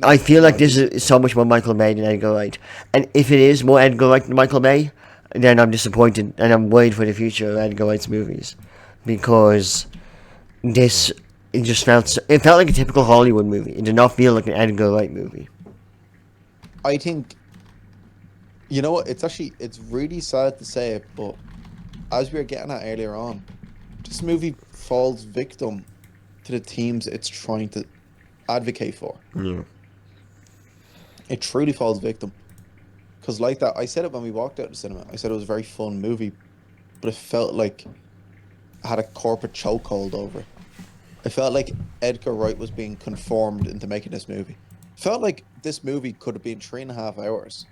I feel like this is so much more Michael Bay than Edgar Wright. And if it is more Edgar Wright than Michael Bay, then I'm disappointed, and I'm worried for the future of Edgar Wright's movies. Because it felt like a typical Hollywood movie. It did not feel like an Edgar Wright movie. I think, you know what, it's really sad to say it, but as we were getting at earlier on, this movie falls victim to the themes it's trying to advocate for. Yeah. It truly falls victim. Because like that, I said it when we walked out of the cinema. I said it was a very fun movie, but it felt like I had a corporate chokehold over it. I felt like Edgar Wright was being conformed into making this movie. Felt like this movie could have been 3.5 hours.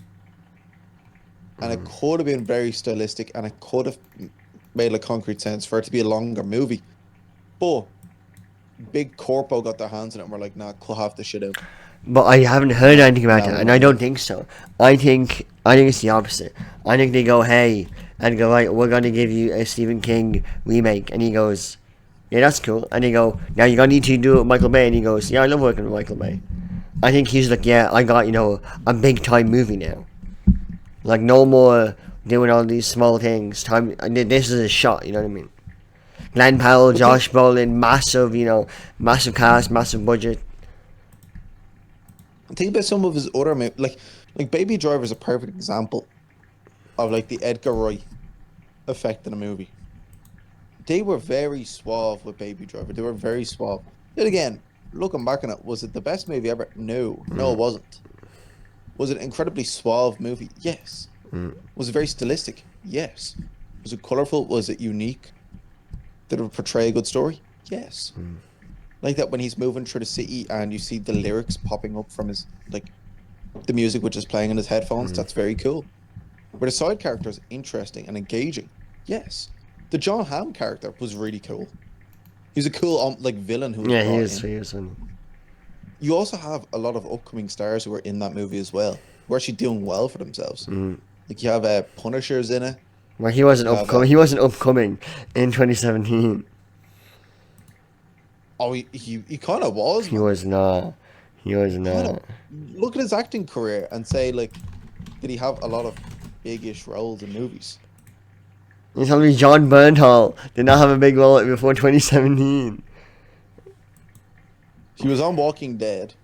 And it could have been very stylistic, and it could have made like concrete sense for it to be a longer movie. But big corpo got their hands on it and were like, nah, cut half the shit out. But I haven't heard anything about No, that, and I don't think so. I think it's the opposite. I think they go, hey, Edgar Wright, we're gonna give you a Stephen King remake, and he goes, yeah, that's cool. And they go, now you're gonna need to do it with Michael Bay, and he goes, yeah, I love working with Michael Bay. I think he's like, yeah, I got, a big time movie now. Like, no more doing all these small things. This is a shot, you know what I mean? Glenn Powell, Josh Brolin, massive, massive cast, massive budget. Think about some of his other movies, like Baby Driver is a perfect example of like the Edgar Wright effect in a movie. They were very suave with Baby Driver. They were very suave. Then again, looking back on it, was it the best movie ever? No, it wasn't. Was it an incredibly suave movie? Yes. Was it very stylistic? Yes. Was it colorful? Was it unique? Did it portray a good story? Yes. Like that when he's moving through the city and you see the lyrics popping up from his, like, the music which is playing in his headphones, that's very cool. But the side character is interesting and engaging. Yes. The John Hamm character was really cool. He's a cool, villain who was Yeah, brought he is funny. You also have a lot of upcoming stars who are in that movie as well, who are actually doing well for themselves. Like you have Punishers in it. Well, he wasn't upcoming. He wasn't upcoming in 2017. Oh, he kind of was. He was not. Look at his acting career and say, like, did he have a lot of big-ish roles in movies? You tell me John Bernthal did not have a big role before 2017. He was on Walking Dead.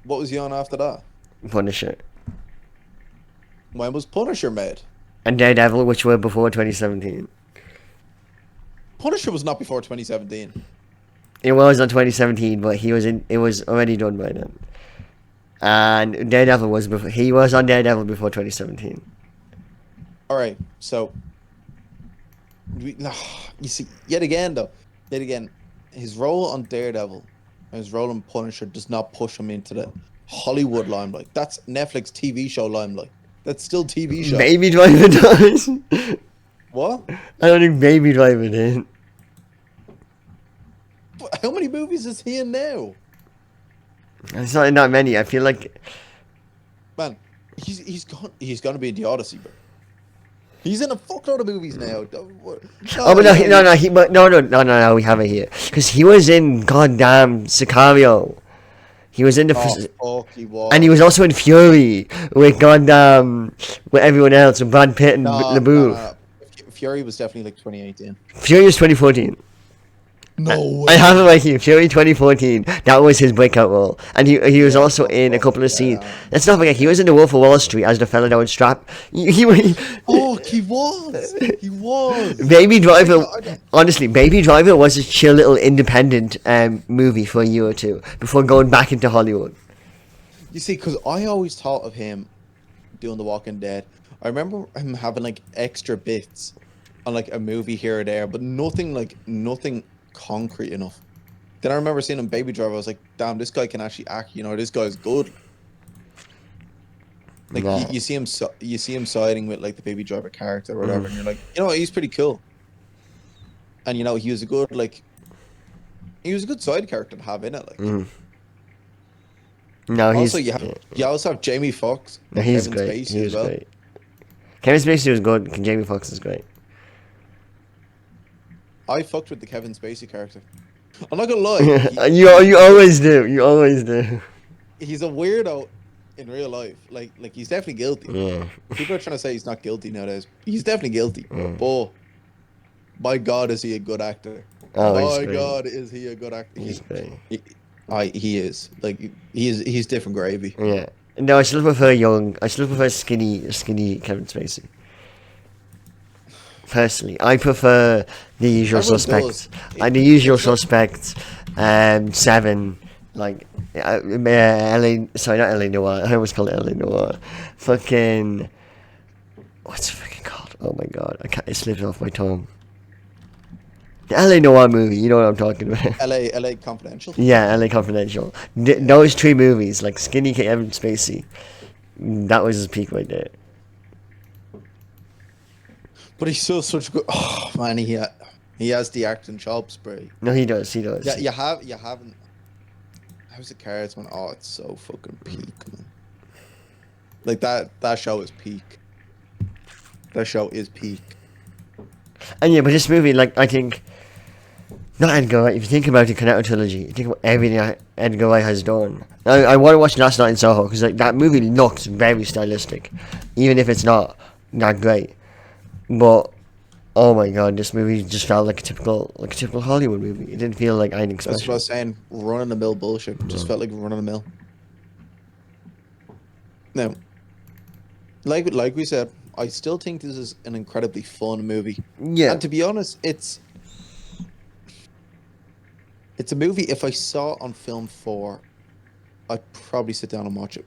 What was he on after that? Punisher. When was Punisher made? And Daredevil, which were before 2017. Punisher was not before 2017. It was on 2017, but it was already done by then. And Daredevil was before. He was on Daredevil before 2017. All right, so you see, yet again, his role on Daredevil and his role in Punisher does not push him into the Hollywood limelight. That's Netflix TV show limelight. That's still TV show. Baby Driver does. What? I don't think Baby Driver did. How many movies is he in now? It's not many. I feel like, man, he's gonna be in the Odyssey, bro. He's in a fuckload of movies now. No, we have it here because he was in goddamn Sicario. He was in the fuck, he was. And he was also in Fury with goddamn with everyone else, with Brad Pitt and LeBouf. No. Fury was definitely like 2018. Fury was 2014. No way. I have it right here. Fury 2014. That was his breakout role, and he was also in a couple of scenes. Let's not forget he was in The Wolf of Wall Street as the fella that would strap. He was. He was. Baby Driver. Honestly, Baby Driver was a chill little independent movie for a year or two before going back into Hollywood. You see, because I always thought of him doing The Walking Dead. I remember him having like extra bits on like a movie here or there, but nothing concrete enough. Then I remember seeing him Baby Driver. I was like, damn, this guy can actually act. This guy's good. Like you see him siding with like the Baby Driver character or whatever, and you're like, he's pretty cool. And he was a good side character to have in it. Like, no, also you also have Jamie Foxx. No, he's Kevin great. Spacey as well. Great. Kevin Spacey was good. Jamie Foxx is great. I fucked with the Kevin Spacey character. I'm not gonna lie. You always do. You always do. He's a weirdo in real life. Like he's definitely guilty. Yeah. People are trying to say he's not guilty nowadays. He's definitely guilty. But my God, is he a good actor? Oh, my God, is he a good actor? He's great. He is. Like he's different gravy. Yeah. No, I still prefer skinny Kevin Spacey. Personally, I prefer The Usual Suspects. The Usual Suspects, 7, Like, LA. Sorry, not LA Noir. I almost called it LA Noir. Fucking. What's it fucking called? Oh my god, I can't. It slipped off my tongue. The LA Noir movie. You know what I'm talking about? LA Confidential. Yeah, LA Confidential. Those three movies, like Skinny Kevin Spacey, that was his peak right there. But he's still such a good. Oh man, he has the acting chops, bro. No, he does. He does. Yeah, you haven't. How's the Cards, man? Oh, it's so fucking peak, man. Like that show is peak. That show is peak. And yeah, but this movie, like, I think, not Edgar Wright. If you think about the Cornetto trilogy, you think about everything that Edgar Wright has done. I want to watch Last Night in Soho because like that movie looks very stylistic, even if it's not that great. But oh my god, this movie just felt like a typical Hollywood movie. It didn't feel like anything special. That's what I was saying. Run of the mill bullshit. It just felt like run of the mill. Now, like we said, I still think this is an incredibly fun movie. Yeah. And to be honest, it's a movie. If I saw it on film 4, I'd probably sit down and watch it.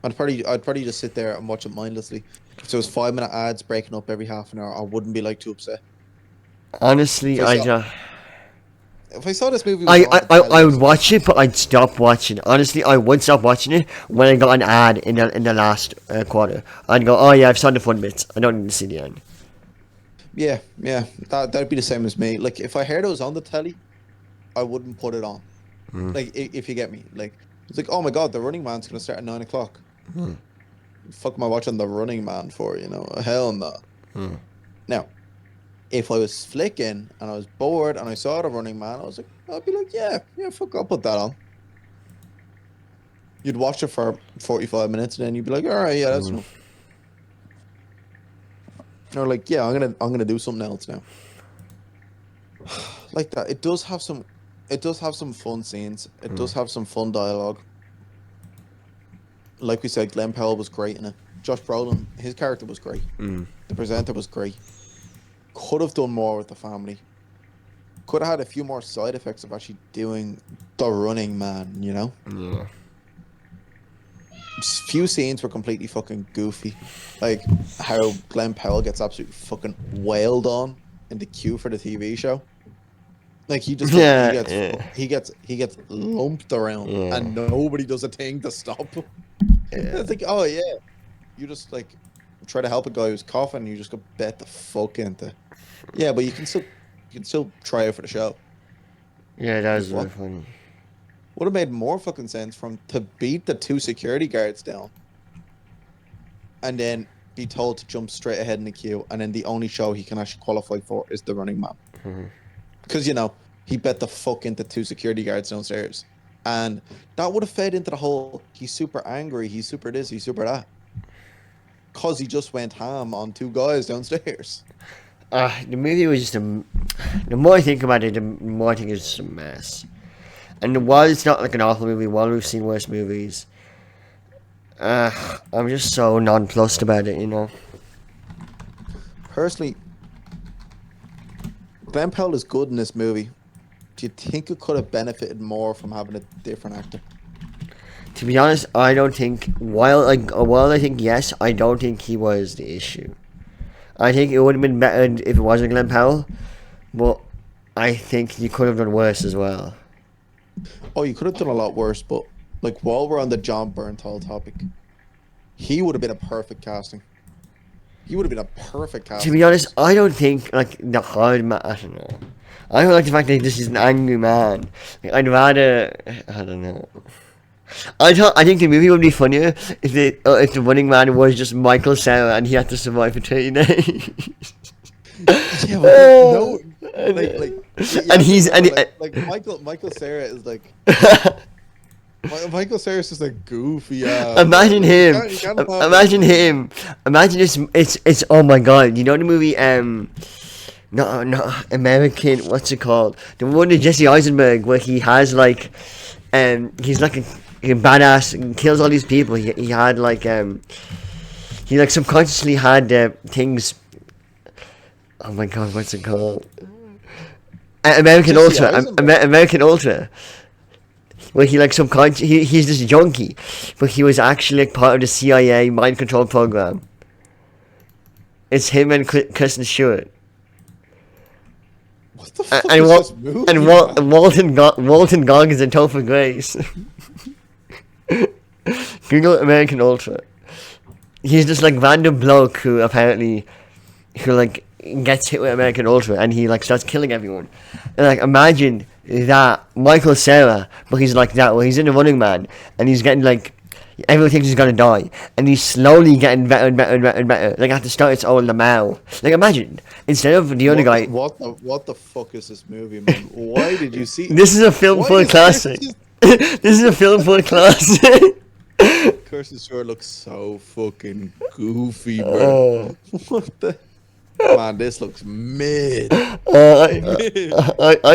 I'd probably just sit there and watch it mindlessly. If there was 5-minute ads breaking up every half an hour, I wouldn't be like too upset. Honestly, If I saw this movie, I would watch it, but I'd stop watching. Honestly, I would stop watching it when I got an ad in the last quarter. I'd go, oh yeah, I've saw the fun bits. I don't need to see the end. Yeah, that'd be the same as me. Like if I heard it was on the telly, I wouldn't put it on. Like if you get me, like it's like, oh my god, the Running Man's gonna start at 9 o'clock. Fuck am I watching the Running Man for? You know, hell no. Now, if I was flicking and I was bored and I saw the Running Man, I'd be like, yeah, fuck, I'll put that on. You'd watch it for 45 minutes and then you'd be like, all right, yeah, that's enough. Or like, yeah, I'm gonna do something else now. Like that. It does have some fun scenes. It does have some fun dialogue. Like we said, Glenn Powell was great in it. Josh Brolin, his character was great. The presenter was great. Could have done more with the family. Could have had a few more side effects of actually doing the Running Man, you know? Yeah. Few scenes were completely fucking goofy. Like how Glenn Powell gets absolutely fucking wailed on in the queue for the TV show. Like he just he gets lumped around and nobody does a thing to stop him. It's like, oh yeah, you just like try to help a guy who's coughing and you just go bet the fuck into. Yeah, but you can still try out for the show. Yeah, that was really funny. Would have made more fucking sense to beat the 2 security guards down and then be told to jump straight ahead in the queue, and then the only show he can actually qualify for is the Running Man. Because, you know, he bet the fuck into 2 security guards downstairs. And that would have fed into the whole, he's super angry, he's super this, he's super that. Because he just went ham on 2 guys downstairs. The movie was just the more I think about it, the more I think it's just a mess. And while it's not like an awful movie, while we've seen worse movies, I'm just so nonplussed about it, you know? Personally, Glenn Powell is good in this movie. Do you think it could have benefited more from having a different actor? To be honest, I don't think, while I think yes, I don't think he was the issue. I think it would have been better if it wasn't Glenn Powell, but I think you could have done worse as well. Oh, you could have done a lot worse, but like while we're on the John Bernthal topic, he would have been a perfect casting. He would have been a perfect casting. To be honest, I don't think like the hard man. I don't know. I don't like the fact that this is an angry man. Like, I'd rather. I don't know. I think the movie would be funnier if the Running Man was just Michael Cera and he had to survive for 30 days. Yeah, but no, and he's Michael Cera is like Michael Cera's just like goofy. Imagine him. Imagine him. Imagine it's oh my god. You know the movie no American. What's it called? The one with Jesse Eisenberg where he has like he's like a badass and kills all these people. He had like he like subconsciously had things. Oh my god, what's it called? American Ultra. American Ultra. where he like he's this junkie, but he was actually like part of the CIA mind control program. It's him and Kristen Stewart. What the fuck is this movie? And Walton Goggins and Topher Grace. Google American Ultra. He's just like random bloke who like gets hit with American Ultra and he like starts killing everyone. And like imagine that Michael Cera, but he's like that. Well, he's in the Running Man and he's getting like everyone thinks he's gonna die, and he's slowly getting better and better and better and better. Like at the start, it's all Lamau. Like imagine instead of the other guy. What the fuck is this movie, man? Why did you see? This is a film for a classic. This is a film for a classic. Kirsten Stewart looks so fucking goofy, bro. What the? Man, this looks mid. I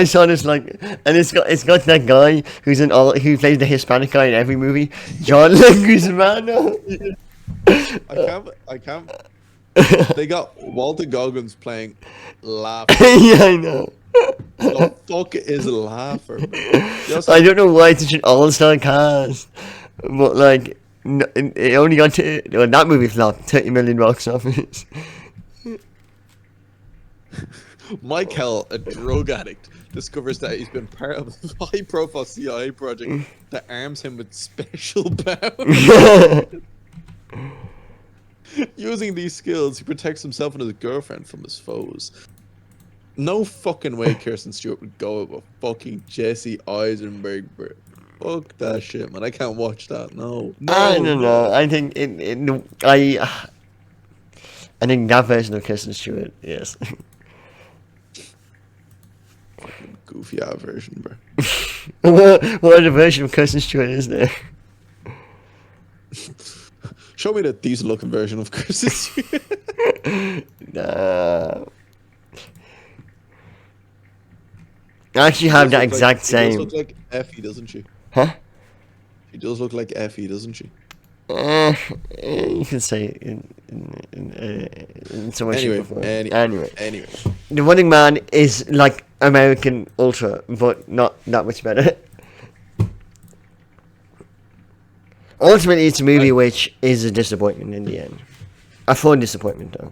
saw this like, and it's got that guy who plays the Hispanic guy in every movie, John Leguizamo. I can't. They got Walter Goggins playing Laugher. Yeah, I know. The fuck is Laugher, bro? I don't know why it's such an all-star cast, but like, it only got that movie flopped $30 million box office. Michael, a drug addict, discovers that he's been part of a high-profile CIA project that arms him with special powers. Using these skills, he protects himself and his girlfriend from his foes. No fucking way Kirsten Stewart would go with a fucking Jesse Eisenberg, bro. Fuck that shit, man. I can't watch that. No. I don't know. I think I think that version of Kirsten Stewart, yes. Fucking goofy ass version, bro. What other version of Kirsten Stewart is there? Show me the decent looking version of Kirsten Stewart. Nah. I actually have that exact same. She does look like Effie, doesn't she? Huh? She does look like Effie, doesn't she? You can say in so much before. Anyway, The Running Man is like American Ultra, but not that much better. Ultimately, it's a movie which is a disappointment in the end. A fun disappointment, though.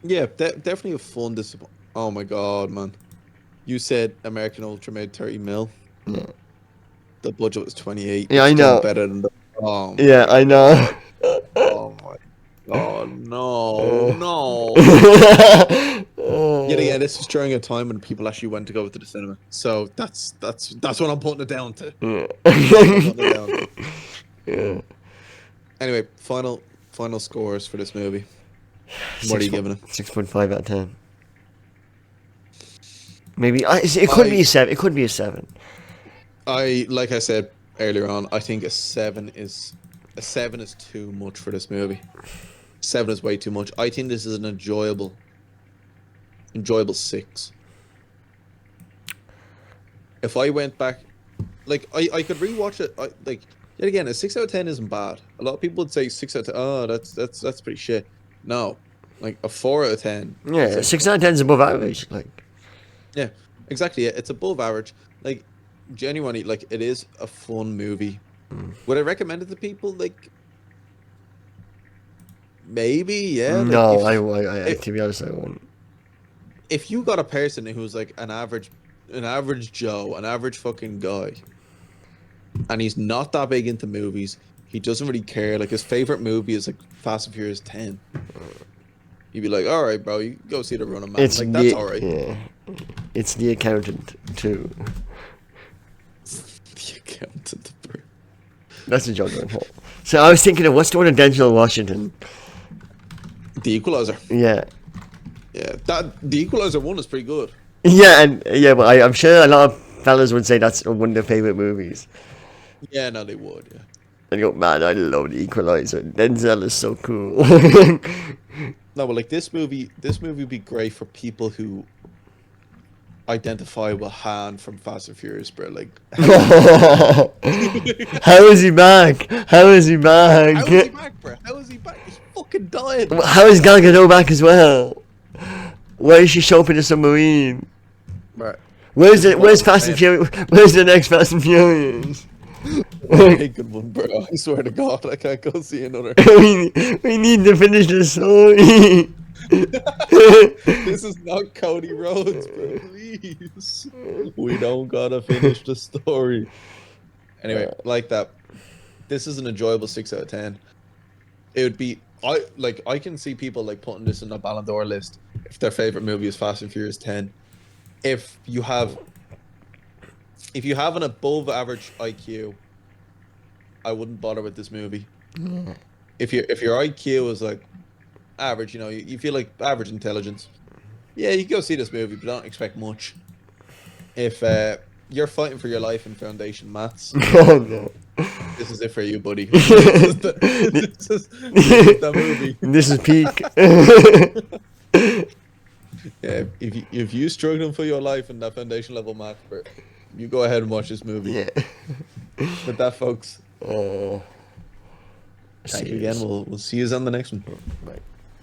Yeah, definitely a fun disappointment. Oh my god, man. You said American Ultra made 30 mil. Yeah. The budget was 28. Yeah, I know. Better than the... Oh yeah, I know. Oh my god, no, no. Yet again, this was during a time when people actually went to go to the cinema. So that's what I'm putting it down to. Yeah. Anyway, final scores for this movie. What are you giving it? 6.5 out of 10. Maybe it could be a 7. It could be a 7. Like I said earlier on, I think a 7 is too much for this movie. 7 is way too much. I think this is an enjoyable 6. If I went back, like I could rewatch it. Yet again, a 6 out of 10 isn't bad. A lot of people would say 6 out of 10. Oh, that's pretty shit. No, like a 4 out of 10. Yeah, 6 out of 10 is above average. Like, yeah, exactly. Yeah, it's above average. Like, genuinely, like it is a fun movie. Would I recommend it to people? Like, maybe, yeah. Like, no, I to be honest, I won't. If you got a person who's like an average Joe, an average fucking guy, and he's not that big into movies, he doesn't really care. Like his favorite movie is like Fast and Furious 10. You'd be like, all right, bro, you go see the Running Man. It's like that's all right. Yeah, it's The Accountant too. The Accountant. That's a joke. So I was thinking of what's the one of Denzel Washington? The Equalizer. Yeah. Yeah, the Equalizer 1 is pretty good. Yeah, but I'm sure a lot of fellas would say that's one of their favorite movies. Yeah, no, they would. Yeah. And you go, man, I love The Equalizer. Denzel is so cool. No, but like this movie would be great for people who identify with Han from Fast and Furious, bro. Like, how is he back? How is he back? How is he back, bro? How is he back? He's fucking dying. How is Gal Gadot back as well? Why is she show up in a submarine? Right. Where's Fast and Furious? Where's the next Fast and Furious? Hey, good one, bro. I swear to God, I can't go see another. we need to finish the story. This is not Cody Rhodes, bro. Please. We don't gotta finish the story. Anyway, like that. This is an enjoyable 6 out of 10. It would be I can see people like putting this in a Ballon d'Or list if their favorite movie is Fast and Furious 10. If you have an above average IQ, I wouldn't bother with this movie. Yeah. If your IQ is like average, you feel like average intelligence, yeah, you can go see this movie, but don't expect much. If you're fighting for your life in foundation maths, Oh no. this is it for you, buddy. This is the movie. This is peak. Yeah, if you struggling for your life in that foundation level math, bro, you go ahead and watch this movie. Yeah. With that, folks. Oh. Thank you again. We'll see you on the next one. Right.